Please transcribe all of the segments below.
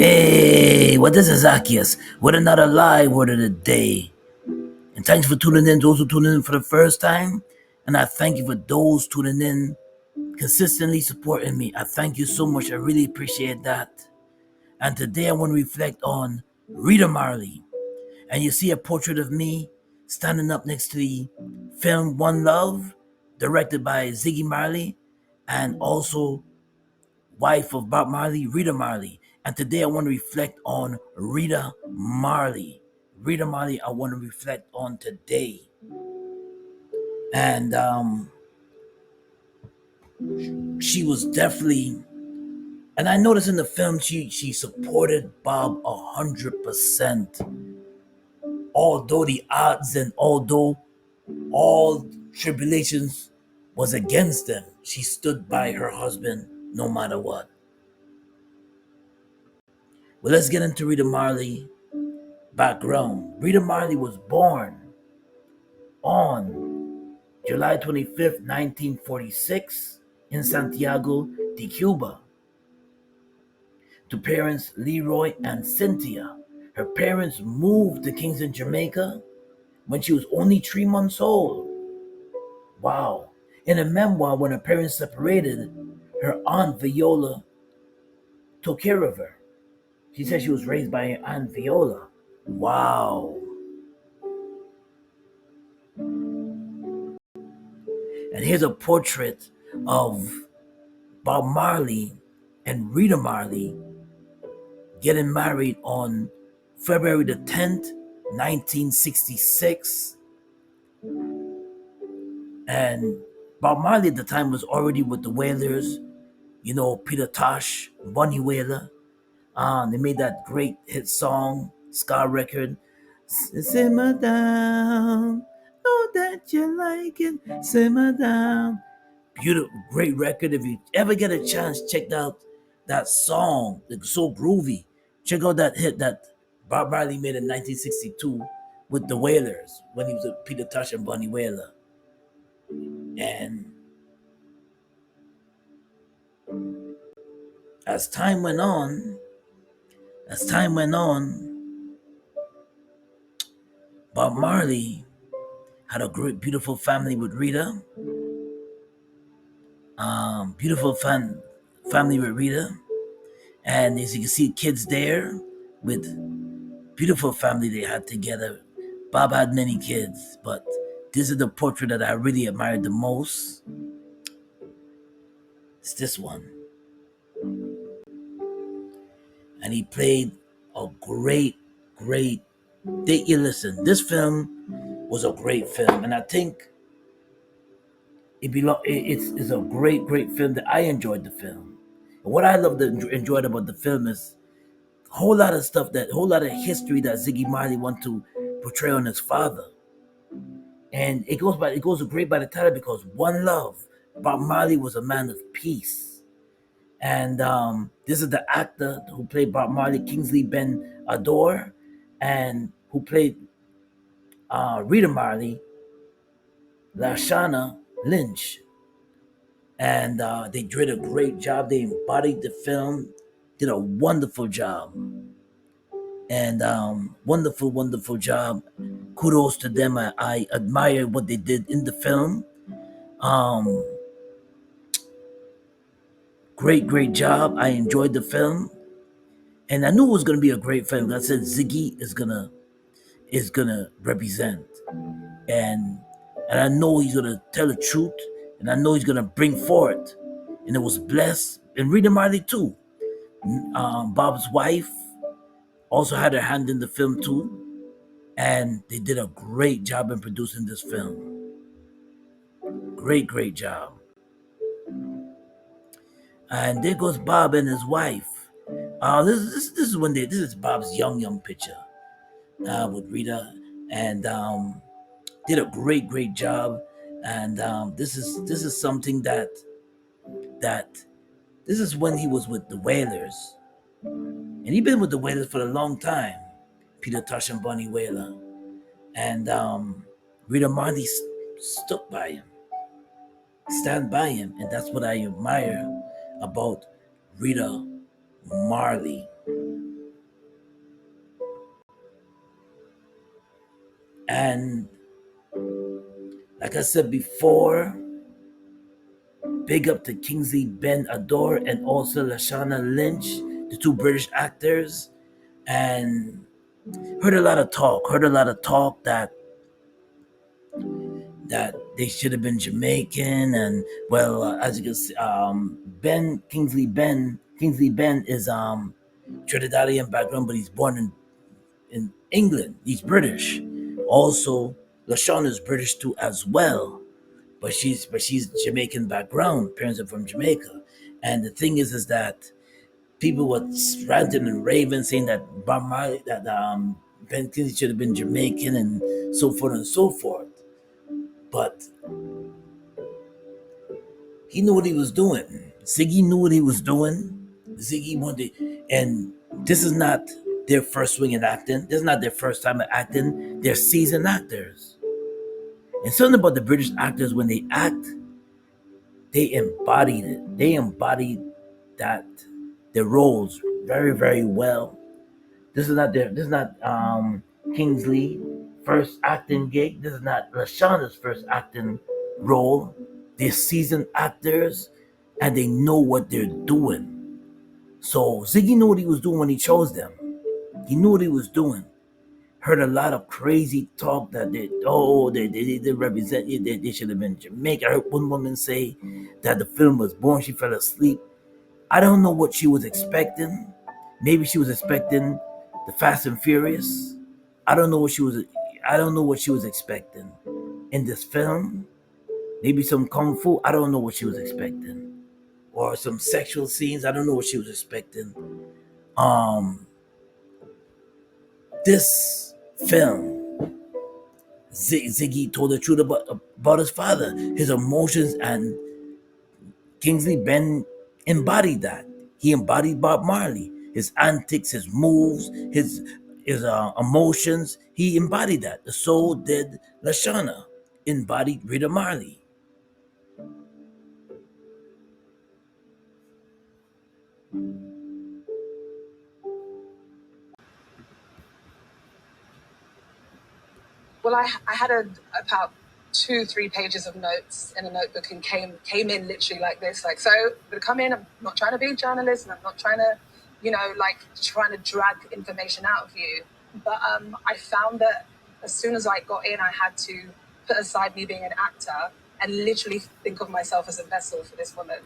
Hey, what is Zaccheus? With another live word of the day. And thanks for tuning in, those who tune in for the first time. And I thank you for those tuning in, consistently supporting me. I thank you so much. I really appreciate that. And today I want to reflect on Rita Marley. And you see a portrait of me standing up next to the film One Love, directed by Ziggy Marley, and also wife of Bob Marley, Rita Marley. And today I want to reflect on Rita Marley. Rita Marley, I want to reflect on today. And she was definitely, and I noticed in the film she supported Bob 100%. Although the odds and although all tribulations was against them, she stood by her husband no matter what. Well, let's get into Rita Marley background. Rita Marley was born on July 25th, 1946, in Santiago de Cuba, to parents Leroy and Cynthia. Her parents moved to Kingston, Jamaica when she was only 3 months old. Wow. In a memoir, when her parents separated, her aunt Viola took care of her. She said she was raised by her aunt Viola. Wow. And here's a portrait of Bob Marley and Rita Marley getting married on February the 10th, 1966. And Bob Marley at the time was already with the Wailers, you know, Peter Tosh, Bunny Wailer. They made that great hit song, ska record. Simmer down, know that you like it, simmer down. Beautiful, great record. If you ever get a chance, check out that song. It's so groovy. Check out that hit that Bob Marley made in 1962 with the Wailers when he was with Peter Tosh and Bunny Wailer. And as time went on, Bob Marley had a great, beautiful family with Rita. Beautiful family with Rita. And as you can see, kids there with beautiful family they had together. Bob had many kids, but this is the portrait that I really admired the most. It's this one. And he played a great, great. You listen, this film was a great film, and I think it's a great, great film that I enjoyed the film. And what I loved and enjoyed about the film is a whole lot of stuff, that whole lot of history that Ziggy Marley wanted to portray on his father. And it goes great by the title, because One Love. Bob Marley was a man of peace. And this is the actor who played Bob Marley, Kingsley Ben Adore, and who played Rita Marley, Lashana Lynch. And they did a great job. They embodied the film, did a wonderful job. And wonderful, wonderful job. Kudos to them. I admire what they did in the film. Um, great, great job. I enjoyed the film, and I knew it was gonna be a great film. I said Ziggy is gonna represent, and I know he's gonna tell the truth, and I know he's gonna bring forth. And it was blessed, and Rita Marley too. Bob's wife also had her hand in the film too, and they did a great job in producing this film. Great, great job. And there goes Bob and his wife. This is when this is Bob's young picture with Rita, and did a great, great job. And this is something that this is when he was with the Wailers, and he'd been with the Wailers for a long time. Peter Tosh and Bunny Wailer, and Rita Marley stuck by him, stand by him, and that's what I admire about Rita Marley. And like I said before, big up to Kingsley Ben Adore and also Lashana Lynch, the two British actors. And heard a lot of talk that they should have been Jamaican. And well, as you can see, Kingsley Ben is Trinidadian background, but he's born in England. He's British. Also, Lashana is British too as well, but she's Jamaican background. Parents are from Jamaica, and the thing is that people were ranting and raving, saying that Bob Marley, that Ben Kingsley should have been Jamaican, and so forth and so forth. But he knew what he was doing. Ziggy knew what he was doing. Ziggy wanted, and this is not their first swing in acting. This is not their first time at acting. They're seasoned actors. And something about the British actors, when they act, they embodied it. They embodied that their roles very, very well. This is not Kingsley first acting gig. This is not Lashana's first acting role. They're seasoned actors and they know what they're doing. So Ziggy knew what he was doing when he chose them. He knew what he was doing. Heard a lot of crazy talk that they represent you, they should have been Jamaica. I heard one woman say that the film was born, she fell asleep. I don't know what she was expecting. Maybe she was expecting the Fast and Furious. I don't know what she was. I don't know what she was expecting in this film. Maybe some kung fu. I don't know what she was expecting, or some sexual scenes. I don't know what she was expecting. Um, this film, Ziggy told the truth about his father, his emotions, and Kingsley Ben embodied that. He embodied Bob Marley, his antics, his moves, his emotions. He embodied that. So did Lashana, embodied Rita Marley. Well, I had about 2, 3 pages of notes in a notebook and came in literally like this, like, so I'm gonna come in. I'm not trying to be a journalist, and I'm not trying to, like trying to drag information out of you. But I found that as soon as I got in, I had to put aside me being an actor and literally think of myself as a vessel for this woman.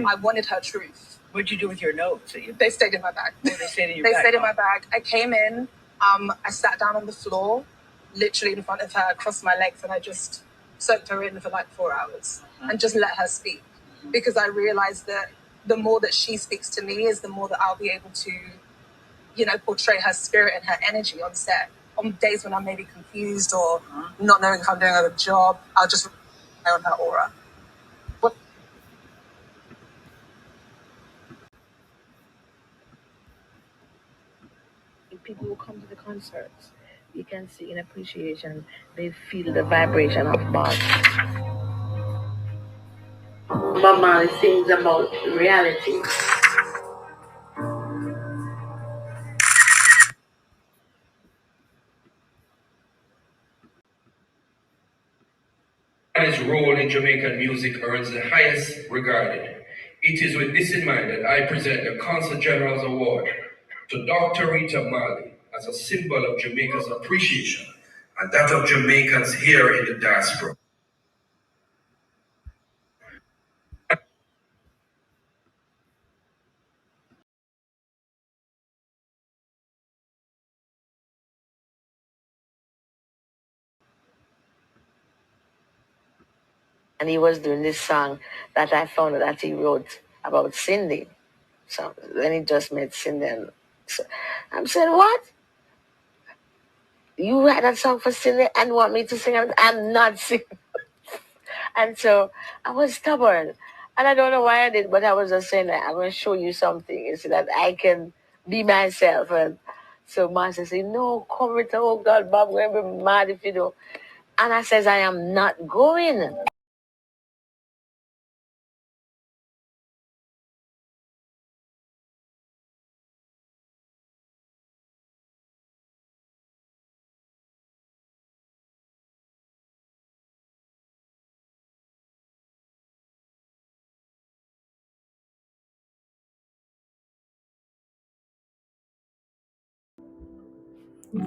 I wanted her truth. What'd you do with your notes? They stayed in my bag. They stayed in your They bag. stayed in my bag. I came in. I sat down on the floor, literally in front of her, crossed my legs, and I just soaked her in for like 4 hours and just let her speak. Because I realized that the more that she speaks to me is the more that I'll be able to, portray her spirit and her energy on set. On days when I'm maybe confused or not knowing if I'm doing a good job, I'll just rely on her aura. What People who come to the concerts, you can see in appreciation, they feel the vibration of Bob. Bob Marley sings about reality. His role in Jamaican music earns the highest regarded. It is with this in mind that I present the Consul General's Award to Dr. Rita Marley as a symbol of Jamaica's appreciation and that of Jamaicans here in the diaspora. And he was doing this song that I found that he wrote about Cindy. So then he just met Cindy. And so I'm saying, what? You write that song for Cindy and want me to sing it? I'm not singing. And so I was stubborn. And I don't know why I did, but I was just saying that I'm going to show you something so that I can be myself. And so Master said, no, come with, oh God, Bob, I'm going to be mad if you don't. And I says, I am not going.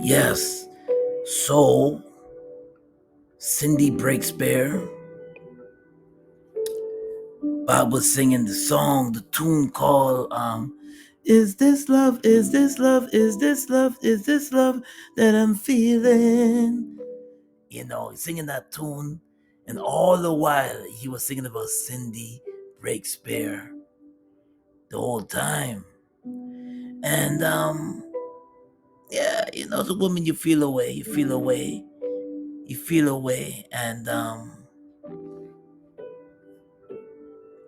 Yes. So Cindy Breakspear, Bob was singing the song, the tune called Is this love, is this love, is this love, is this love that I'm feeling? You know, singing that tune, and all the while he was singing about Cindy Breakspear the whole time. And yeah, you know, as a woman you feel away, you feel away, you feel away, and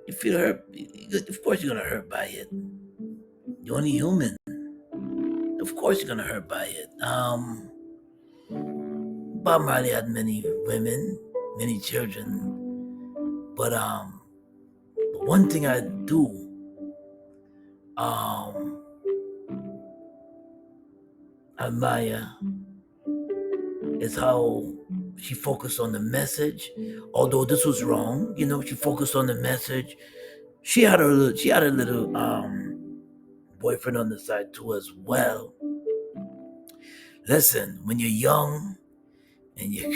you feel hurt. Of course you're gonna hurt by it. You're only human. Of course you're gonna hurt by it. Bob Marley had many women, many children, but one thing I do admire is how she focused on the message. Although this was wrong, you know, she focused on the message. She had a little boyfriend on the side too as well. Listen, when you're young, and you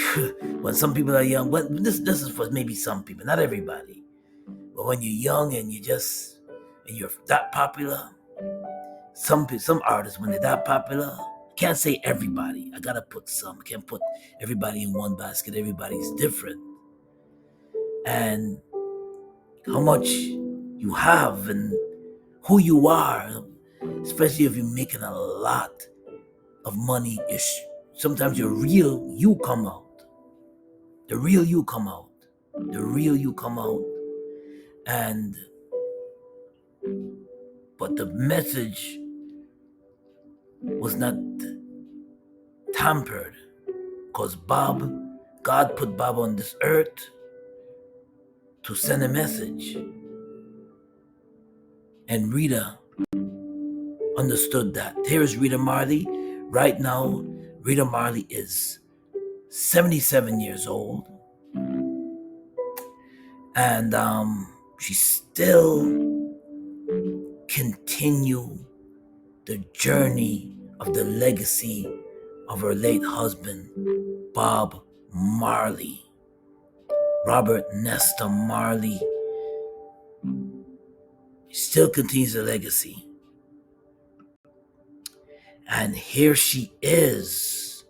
when some people are young, but this is for maybe some people, not everybody. But when you're young and you're that popular, some artists when they're that popular, can't say everybody. I gotta put some. Can't put everybody in one basket. Everybody's different, and how much you have and who you are, especially if you're making a lot of money, sometimes your real you come out. The real you come out. The real you come out. And but the message was not tampered, because God put Bob on this earth to send a message. And Rita understood that. Here's Rita Marley. Right now, Rita Marley is 77 years old. And she still continue the journey of the legacy of her late husband, Bob Marley. Robert Nesta Marley still continues the legacy. And here she is.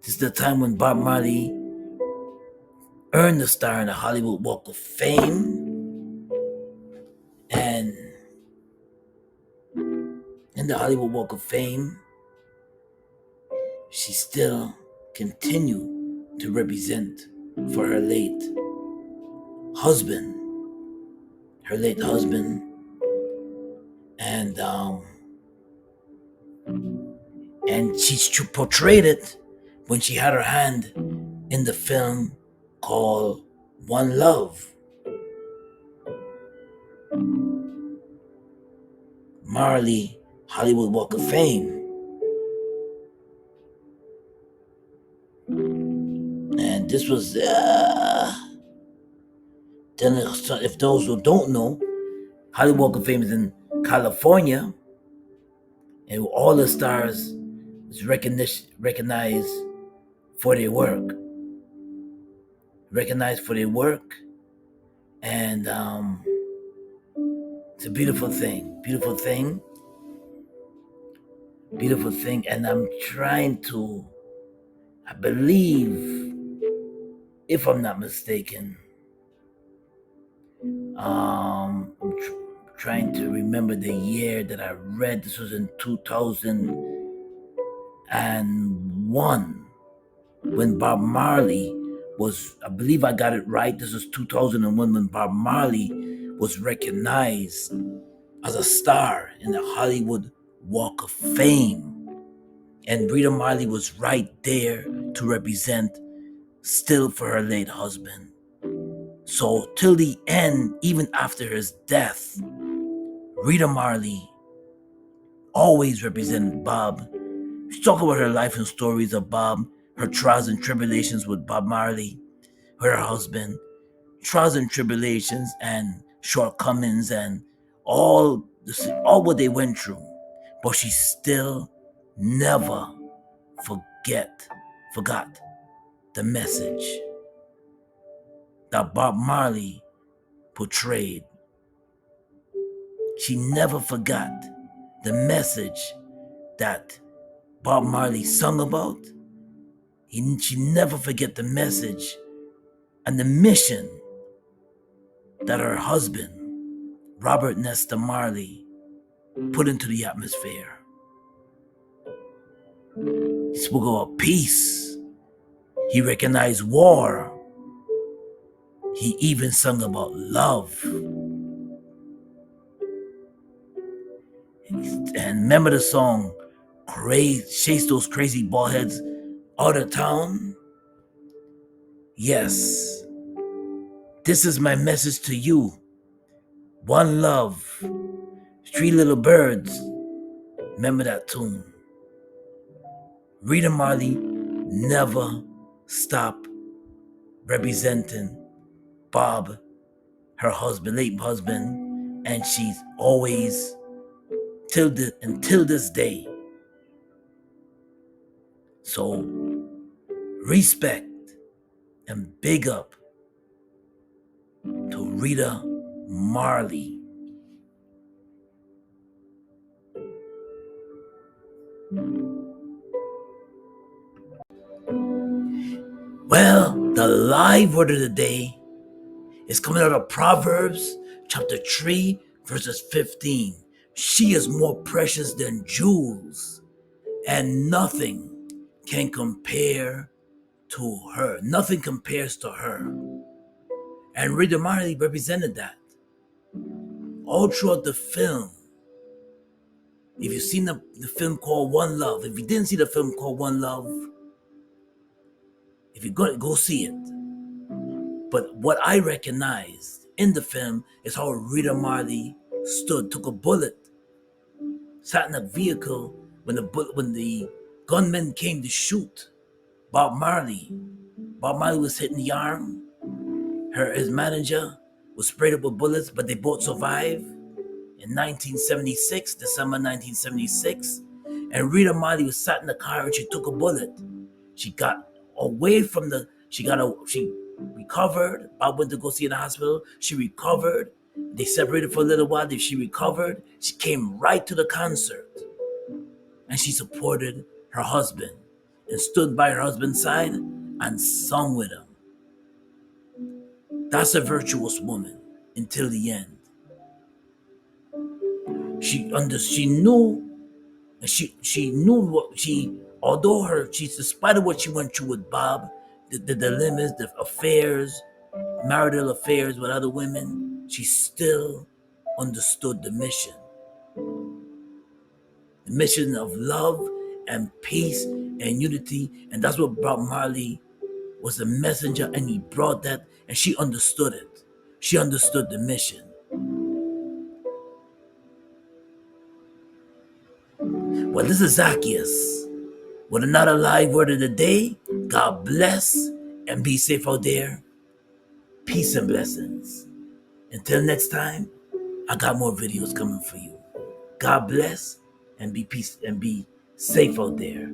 This is the time when Bob Marley earned the star in the Hollywood Walk of Fame. And in the Hollywood Walk of Fame, she still continued to represent for her late husband. And she portrayed it when she had her hand in the film called One Love. Marley, Hollywood Walk of Fame. And this was, then if those who don't know, Hollywood Walk of Fame is in California, and all the stars is recognized for their work. And it's a beautiful thing. And I'm trying to, I believe, if I'm not mistaken, I'm trying to remember the year that I read. This was in 2001 when Bob Marley was, I believe I got it right. This was 2001 when Bob Marley was recognized as a star in the Hollywood Walk of Fame. And Rita Marley was right there to represent still for her late husband. So till the end, even after his death, Rita Marley always represented Bob. She talked about her life and stories of Bob, her trials and tribulations with Bob Marley, her husband, trials and tribulations and shortcomings and all what they went through. But she still never forgot the message that Bob Marley portrayed. She never forgot the message that Bob Marley sung about. She never forget the message and the mission that her husband, Robert Nesta Marley, put into the atmosphere. He spoke about peace. He recognized war. He even sung about love. And remember the song, Chase Those Crazy Ballheads Out of Town? Yes. This is my message to you. One love. Three little birds. Remember that tune. Rita Marley never stopped representing Bob, her husband, late husband, and she's always, until this day. So, respect and big up to Rita Marley. Well, the live word of the day is coming out of Proverbs chapter 3, verses 15. She is more precious than jewels, and nothing can compare to her. Nothing compares to her. And Rita Marley represented that. All throughout the film, if you've seen the film called One Love, if you didn't see the film called One Love, if you go see it. But what I recognized in the film is how Rita Marley took a bullet, sat in a vehicle when the gunman came to shoot Bob Marley. Bob Marley was hit in the arm. His manager was sprayed up with bullets, but they both survived. In 1976, December 1976, and Rita Marley was sat in the car and she took a bullet. She got away from she recovered. Bob went to go see her in the hospital. She recovered. They separated for a little while. She recovered. She came right to the concert. And she supported her husband and stood by her husband's side and sung with him. That's a virtuous woman until the end. She knew what despite of what she went through with Bob, the dilemmas, the affairs, marital affairs with other women, she still understood the mission. The mission of love and peace and unity. And that's what Bob Marley was, the messenger, and he brought that, and she understood it. She understood the mission. Well, this is Zaccheus with another live word of the day. God bless and be safe out there. Peace and blessings. Until next time, I got more videos coming for you. God bless and be safe out there.